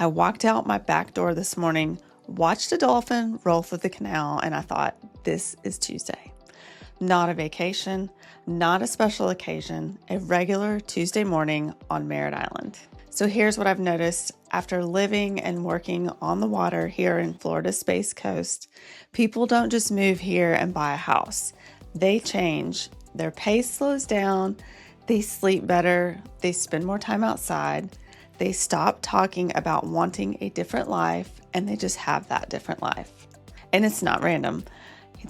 I walked out my back door this morning, watched a dolphin roll through the canal, and I thought, this is Tuesday. Not a vacation, not a special occasion, a regular Tuesday morning on Merritt Island. So here's what I've noticed after living and working on the water here in Florida's Space Coast. People don't just move here and buy a house. They change. Their pace slows down. They sleep better. They spend more time outside. They stop talking about wanting a different life, and they just have that different life. And it's not random.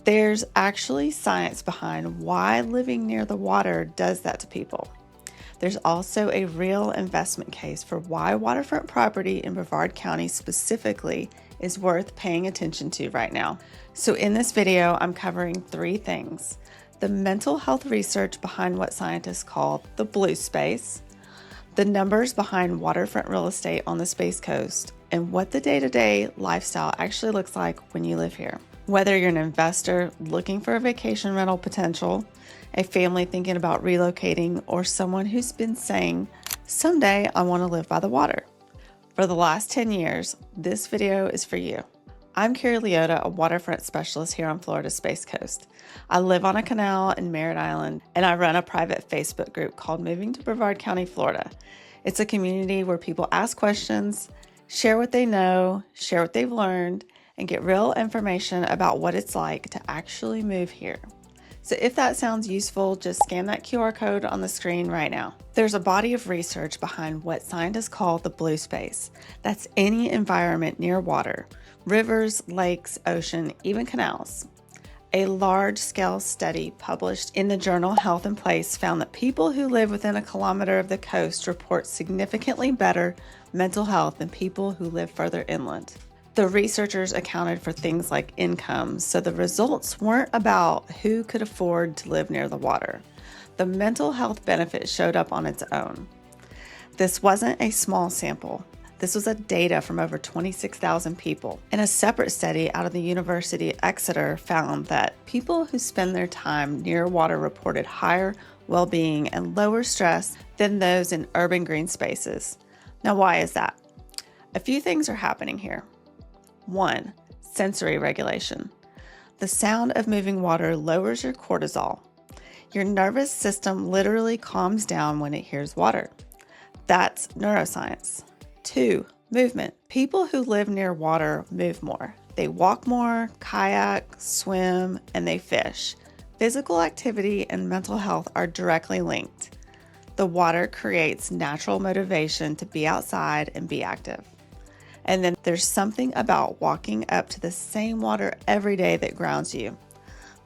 There's actually science behind why living near the water does that to people. There's also a real investment case for why waterfront property in Brevard County specifically is worth paying attention to right now. So in this video, I'm covering 3 things: the mental health research behind what scientists call the blue space, the numbers behind waterfront real estate on the Space Coast, and what the day-to-day lifestyle actually looks like when you live here. Whether you're an investor looking for a vacation rental potential, a family thinking about relocating, or someone who's been saying, someday I want to live by the water. For the last 10 years, this video is for you. I'm Carrie Leota, a waterfront specialist here on Florida's Space Coast. I live on a canal in Merritt Island, and I run a private Facebook group called Moving to Brevard County, Florida. It's a community where people ask questions, share what they know, share what they've learned, and get real information about what it's like to actually move here. So if that sounds useful, just scan that QR code on the screen right now. There's a body of research behind what scientists call the blue space. That's any environment near water, rivers, lakes, ocean, even canals. A large-scale study published in the journal Health and Place found that people who live within a kilometer of the coast report significantly better mental health than people who live further inland. The researchers accounted for things like income, so the results weren't about who could afford to live near the water. The mental health benefit showed up on its own. This wasn't a small sample. This was data from over 26,000 people. And a separate study out of the University of Exeter found that people who spend their time near water reported higher well-being and lower stress than those in urban green spaces. Now, why is that? A few things are happening here. 1. Sensory regulation. The sound of moving water lowers your cortisol. Your nervous system literally calms down when it hears water. That's neuroscience. 2. Movement. People who live near water move more. They walk more, kayak, swim, and they fish. Physical activity and mental health are directly linked. The water creates natural motivation to be outside and be active. And then there's something about walking up to the same water every day that grounds you.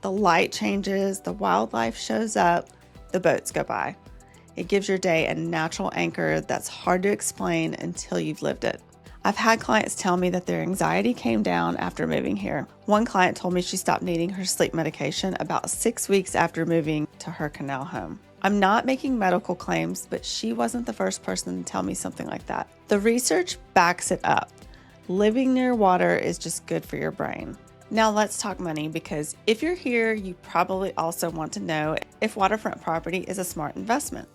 The light changes, the wildlife shows up, the boats go by. It gives your day a natural anchor that's hard to explain until you've lived it. I've had clients tell me that their anxiety came down after moving here. One client told me she stopped needing her sleep medication about 6 weeks after moving to her canal home. I'm not making medical claims, but she wasn't the first person to tell me something like that. The research backs it up. Living near water is just good for your brain. Now let's talk money, because if you're here, you probably also want to know if waterfront property is a smart investment.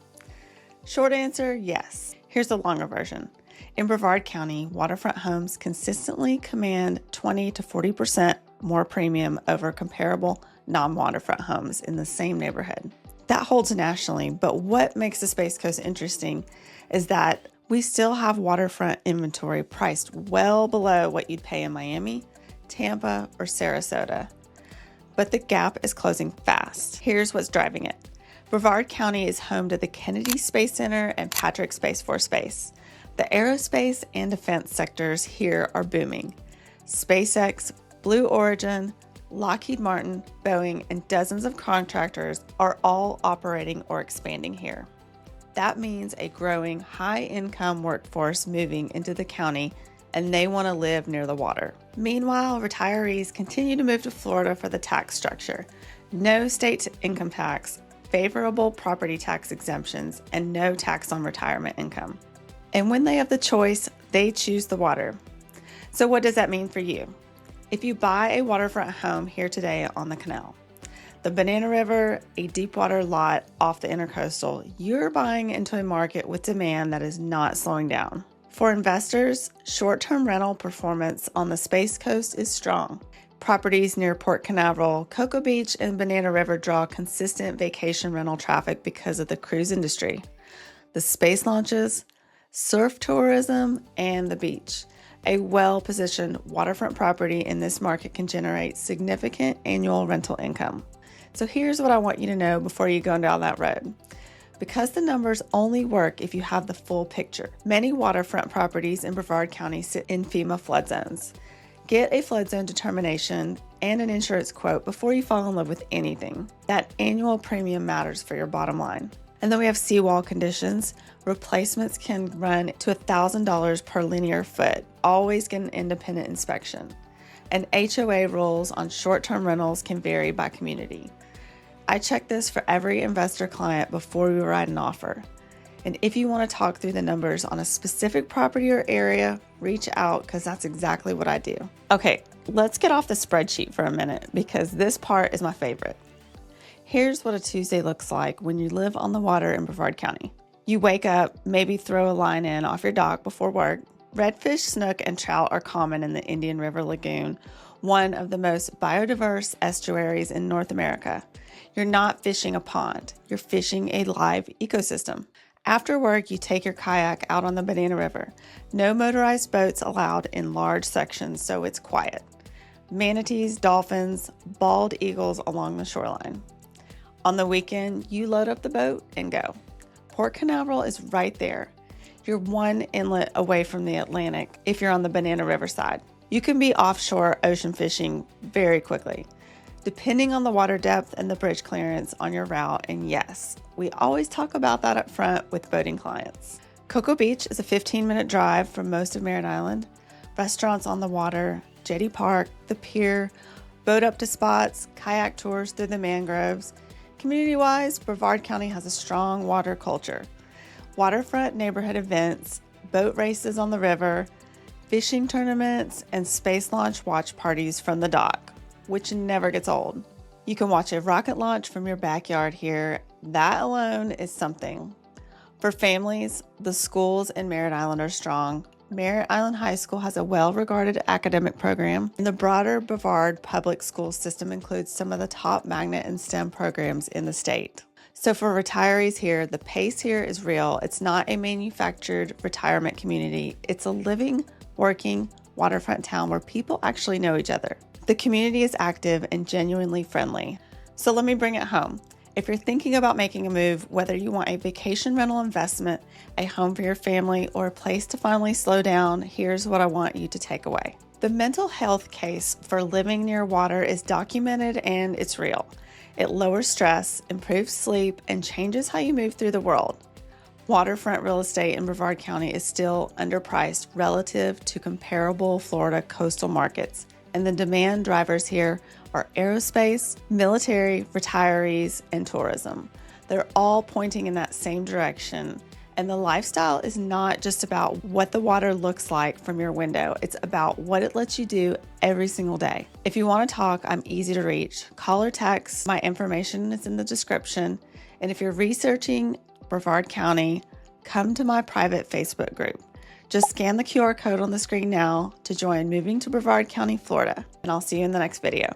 Short answer, yes. Here's the longer version. In Brevard County, waterfront homes consistently command 20 to 40% more premium over comparable non-waterfront homes in the same neighborhood. That holds nationally, but what makes the Space Coast interesting is that we still have waterfront inventory priced well below what you'd pay in Miami, Tampa, or Sarasota. But the gap is closing fast. Here's what's driving it. Brevard County is home to the Kennedy Space Center and Patrick Space Force Base. The aerospace and defense sectors here are booming. SpaceX, Blue Origin, Lockheed Martin, Boeing, and dozens of contractors are all operating or expanding here. That means a growing high-income workforce moving into the county, and they want to live near the water. Meanwhile, retirees continue to move to Florida for the tax structure. No state income tax, favorable property tax exemptions, and no tax on retirement income. And when they have the choice, they choose the water. So what does that mean for you? If you buy a waterfront home here today on the canal, the Banana River, a deep water lot off the intercoastal, you're buying into a market with demand that is not slowing down. For investors, short-term rental performance on the Space Coast is strong. Properties near Port Canaveral, Cocoa Beach, and Banana River draw consistent vacation rental traffic because of the cruise industry, the space launches, surf tourism, and the beach. A well-positioned waterfront property in this market can generate significant annual rental income. So here's what I want you to know before you go down that road. Because the numbers only work if you have the full picture, many waterfront properties in Brevard County sit in FEMA flood zones. Get a flood zone determination and an insurance quote before you fall in love with anything. That annual premium matters for your bottom line. And then we have seawall conditions. Replacements can run to $1,000 per linear foot. Always get an independent inspection. And HOA rules on short-term rentals can vary by community. I check this for every investor client before we write an offer. And if you want to talk through the numbers on a specific property or area, reach out because that's exactly what I do. Okay, let's get off the spreadsheet for a minute because this part is my favorite. Here's what a Tuesday looks like when you live on the water in Brevard County. You wake up, maybe throw a line in off your dock before work. Redfish, snook, and trout are common in the Indian River Lagoon, one of the most biodiverse estuaries in North America. You're not fishing a pond, you're fishing a live ecosystem. After work, you take your kayak out on the Banana River. No motorized boats allowed in large sections, so it's quiet. Manatees, dolphins, bald eagles along the shoreline. On the weekend, you load up the boat and go. Port Canaveral is right there. You're one inlet away from the Atlantic if you're on the Banana River side. You can be offshore ocean fishing very quickly, depending on the water depth and the bridge clearance on your route. And yes, we always talk about that up front with boating clients. Cocoa Beach is a 15-minute drive from most of Merritt Island. Restaurants on the water, jetty park, the pier, boat up to spots, kayak tours through the mangroves. Community-wise, Brevard County has a strong water culture. Waterfront neighborhood events, boat races on the river, fishing tournaments, and space launch watch parties from the dock, which never gets old. You can watch a rocket launch from your backyard here. That alone is something. For families, the schools in Merritt Island are strong. Merritt Island High School has a well-regarded academic program, and the broader Brevard public school system includes some of the top magnet and STEM programs in the state. So for retirees here, the pace here is real. It's not a manufactured retirement community. It's a living, working waterfront town where people actually know each other. The community is active and genuinely friendly. So let me bring it home. If you're thinking about making a move, whether you want a vacation rental investment, a home for your family, or a place to finally slow down, here's what I want you to take away. The mental health case for living near water is documented and it's real. It lowers stress, improves sleep, and changes how you move through the world. Waterfront real estate in Brevard County is still underpriced relative to comparable Florida coastal markets, and the demand drivers here are aerospace, military, retirees, and tourism. They're all pointing in that same direction, and the lifestyle is not just about what the water looks like from your window. It's about what it lets you do every single day. If you want to talk, I'm easy to reach. Call or text. My information is in the description. And if you're researching Brevard County, come to my private Facebook group. Just scan the QR code on the screen now to join Moving to Brevard County, Florida, and I'll see you in the next video.